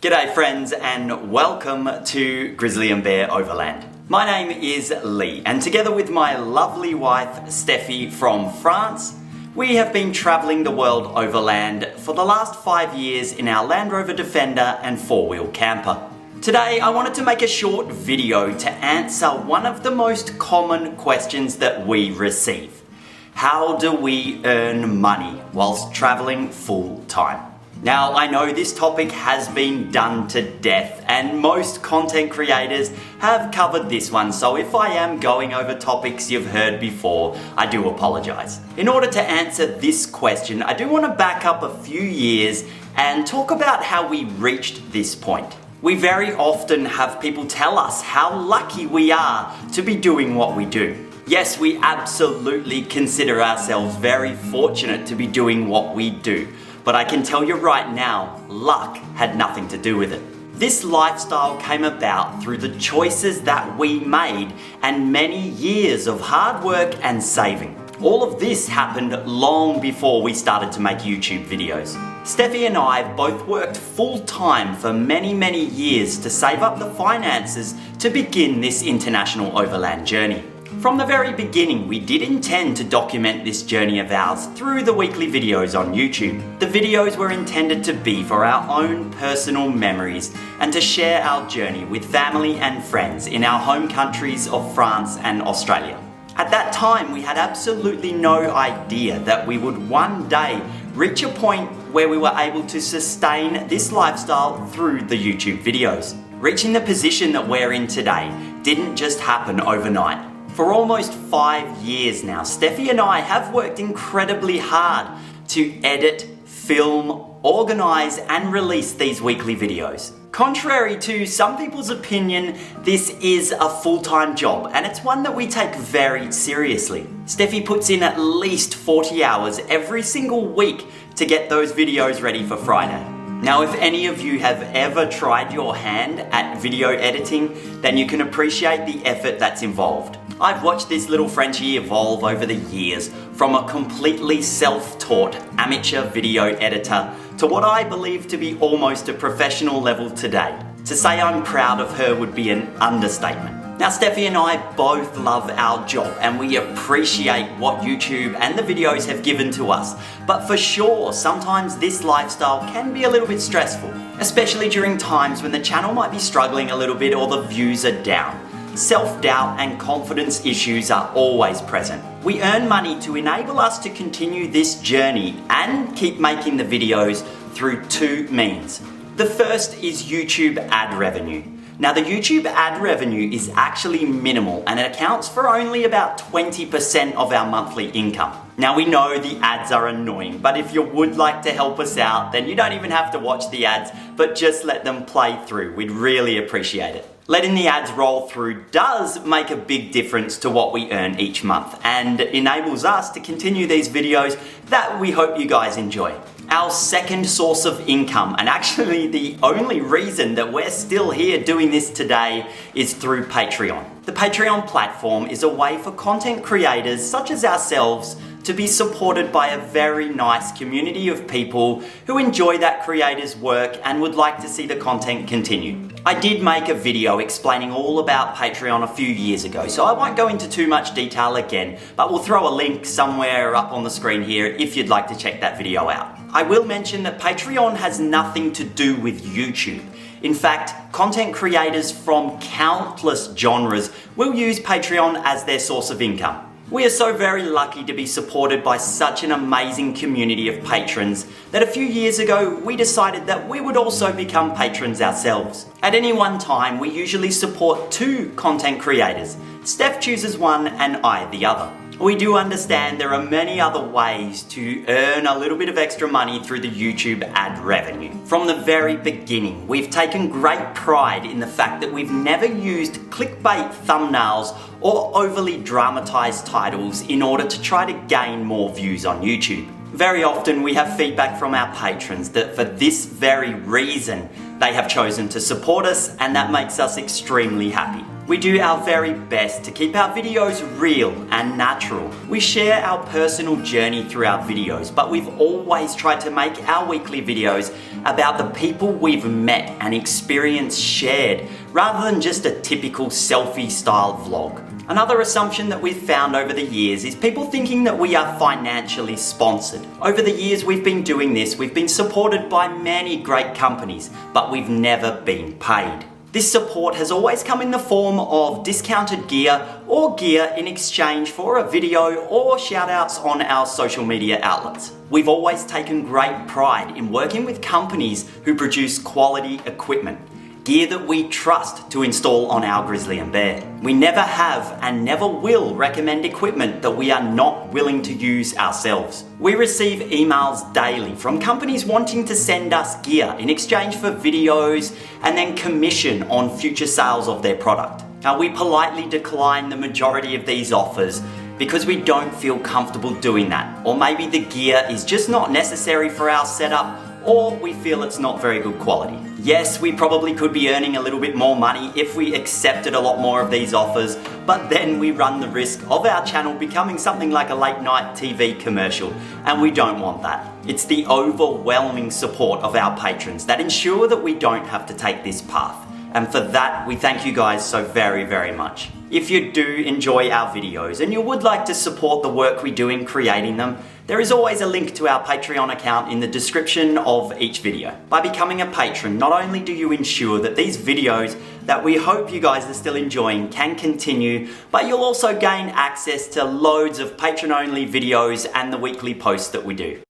G'day friends and welcome to Grizzly and Bear Overland. My name is Lee and together with my lovely wife Steffi from France, we have been travelling the world overland for the last 5 years in our Land Rover Defender and 4-wheel camper. Today I wanted to make a short video to answer one of the most common questions that we receive. How do we earn money whilst travelling full time? Now, I know this topic has been done to death and most content creators have covered this one, so if I am going over topics you've heard before, I do apologise. In order to answer this question, I do want to back up a few years and talk about how we reached this point. We very often have people tell us how lucky we are to be doing what we do. Yes, we absolutely consider ourselves very fortunate to be doing what we do. But I can tell you right now, luck had nothing to do with it. This lifestyle came about through the choices that we made and many years of hard work and saving. All of this happened long before we started to make YouTube videos. Steffi and I both worked full time for many years to save up the finances to begin this international overland journey. From the very beginning, we did intend to document this journey of ours through the weekly videos on YouTube. The videos were intended to be for our own personal memories and to share our journey with family and friends in our home countries of France and Australia. At that time, we had absolutely no idea that we would one day reach a point where we were able to sustain this lifestyle through the YouTube videos. Reaching the position that we're in today didn't just happen overnight. For almost 5 years now, Steffi and I have worked incredibly hard to edit, film, organise and release these weekly videos. Contrary to some people's opinion, this is a full-time job and it's one that we take very seriously. Steffi puts in at least 40 hours every single week to get those videos ready for Friday. Now, if any of you have ever tried your hand at video editing, then you can appreciate the effort that's involved. I've watched this little Frenchie evolve over the years from a completely self-taught amateur video editor to what I believe to be almost a professional level today. To say I'm proud of her would be an understatement. Now, Steffi and I both love our job and we appreciate what YouTube and the videos have given to us. But for sure, sometimes this lifestyle can be a little bit stressful, especially during times when the channel might be struggling a little bit or the views are down. Self-doubt and confidence issues are always present. We earn money to enable us to continue this journey and keep making the videos through two means. The first is YouTube ad revenue. Now, the YouTube ad revenue is actually minimal and it accounts for only about 20% of our monthly income. Now, we know the ads are annoying, but if you would like to help us out, then you don't even have to watch the ads, but just let them play through. We'd really appreciate it. Letting the ads roll through does make a big difference to what we earn each month and enables us to continue these videos that we hope you guys enjoy. Our second source of income, and actually the only reason that we're still here doing this today, is through Patreon. The Patreon platform is a way for content creators such as ourselves to be supported by a very nice community of people who enjoy that creator's work and would like to see the content continue. I did make a video explaining all about Patreon a few years ago, so I won't go into too much detail again, but we'll throw a link somewhere up on the screen here if you'd like to check that video out. I will mention that Patreon has nothing to do with YouTube. In fact, content creators from countless genres will use Patreon as their source of income. We are so very lucky to be supported by such an amazing community of patrons that a few years ago we decided that we would also become patrons ourselves. At any one time, we usually support 2 content creators. Steph chooses one and I the other. We do understand there are many other ways to earn a little bit of extra money through the YouTube ad revenue. From the very beginning, we've taken great pride in the fact that we've never used clickbait thumbnails or overly dramatized titles in order to try to gain more views on YouTube. Very often we have feedback from our patrons that for this very reason, they have chosen to support us and that makes us extremely happy. We do our very best to keep our videos real and natural. We share our personal journey through our videos, but we've always tried to make our weekly videos about the people we've met and experience shared, rather than just a typical selfie-style vlog. Another assumption that we've found over the years is people thinking that we are financially sponsored. Over the years we've been doing this, we've been supported by many great companies, but we've never been paid. This support has always come in the form of discounted gear or gear in exchange for a video or shout-outs on our social media outlets. We've always taken great pride in working with companies who produce quality equipment, gear that we trust to install on our Grizzly and Bear. We never have and never will recommend equipment that we are not willing to use ourselves. We receive emails daily from companies wanting to send us gear in exchange for videos and then commission on future sales of their product. Now, we politely decline the majority of these offers because we don't feel comfortable doing that, or maybe the gear is just not necessary for our setup, or we feel it's not very good quality. Yes, we probably could be earning a little bit more money if we accepted a lot more of these offers, but then we run the risk of our channel becoming something like a late night TV commercial, and we don't want that. It's the overwhelming support of our patrons that ensure that we don't have to take this path. And for that, we thank you guys so very, very much. If you do enjoy our videos and you would like to support the work we do in creating them, there is always a link to our Patreon account in the description of each video. By becoming a patron, not only do you ensure that these videos that we hope you guys are still enjoying can continue, but you'll also gain access to loads of patron-only videos and the weekly posts that we do.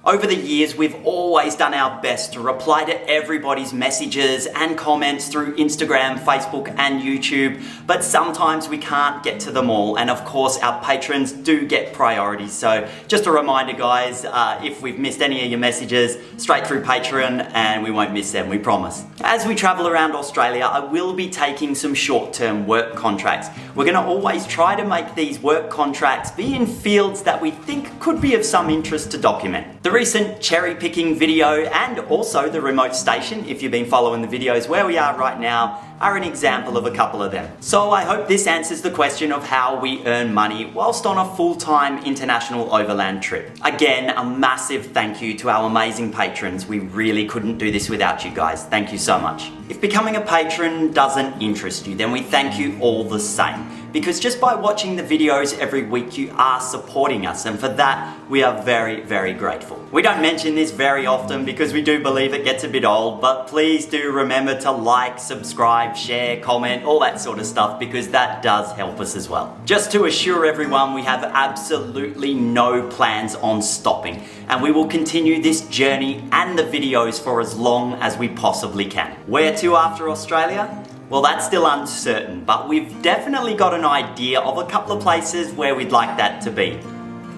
Over the years, we've always done our best to reply to everybody's messages and comments through Instagram, Facebook, and YouTube, but sometimes we can't get to them all, and of course, our patrons do get priority. So just a reminder, guys, if we've missed any of your messages, straight through Patreon, and we won't miss them, we promise. As we travel around Australia, I will be taking some short-term work contracts. We're gonna always try to make these work contracts be in fields that we think could be of some interest to document. The recent cherry picking video and also the remote station, if you've been following the videos where we are right now, are an example of a couple of them. So I hope this answers the question of how we earn money whilst on a full-time international overland trip. Again, a massive thank you to our amazing patrons. We really couldn't do this without you guys. Thank you so much. If becoming a patron doesn't interest you, then we thank you all the same, because just by watching the videos every week, you are supporting us, and for that, we are very, very grateful. We don't mention this very often because we do believe it gets a bit old, but please do remember to like, subscribe, share, comment, all that sort of stuff, because that does help us as well. Just to assure everyone, we have absolutely no plans on stopping, and we will continue this journey and the videos for as long as we possibly can. Where to after Australia? Well, that's still uncertain, but we've definitely got an idea of a couple of places where we'd like that to be.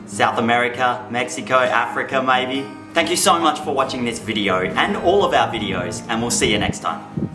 South America, Mexico, Africa maybe. Thank you so much for watching this video and all of our videos, and we'll see you next time.